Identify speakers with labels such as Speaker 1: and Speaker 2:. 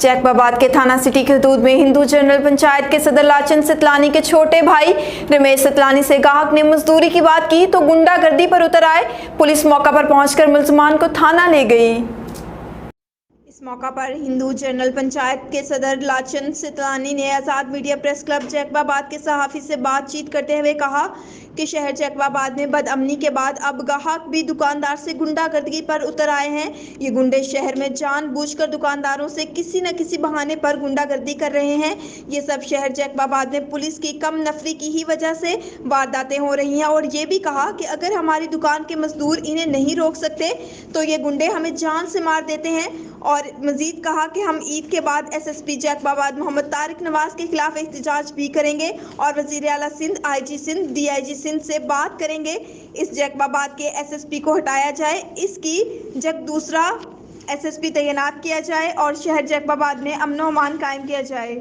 Speaker 1: जैकबाबाद के थाना सिटी की हदूद में हिंदू जनरल पंचायत के सदर लाचन सितलानी के छोटे भाई रमेश सितलानी से ग्राहक ने मजदूरी की बात की तो गुंडागर्दी पर उतर आए। पुलिस मौका पर पहुंचकर मुलजमान को थाना ले गई। इस मौका पर हिंदू जनरल पंचायत के सदर लाचन सितलानी ने आज़ाद मीडिया प्रेस क्लब जैकबाबाद के सहाफ़ी से बातचीत करते हुए कहा कि शहर जैकबाबाद में बदअमनी के बाद अब ग्राहक भी दुकानदार से गुंडागर्दी पर उतर आए हैं। ये गुंडे शहर में जानबूझकर दुकानदारों से किसी न किसी बहाने पर गुंडागर्दी कर रहे हैं। ये सब शहर जैकबाबाद में पुलिस की कम नफरी की ही वजह से वारदातें हो रही हैं। और ये भी कहा कि अगर हमारी दुकान के मजदूर इन्हें नहीं रोक सकते तो ये गुंडे हमें जान से मार देते हैं। और मजीद कहा कि हम ईद के बाद एसएसपी जैकबाबाद मोहम्मद तारिक नवाज के खिलाफ एहतजाज भी करेंगे और वजीर आला सिंध, आईजी सिंध, डीआईजी सिंध से बात करेंगे इस जैकबाबाद के एसएसपी को हटाया जाए, इसकी जगह दूसरा एसएसपी तैनात किया जाए और शहर जैकबाबाद में अमन व अमान कायम किया जाए।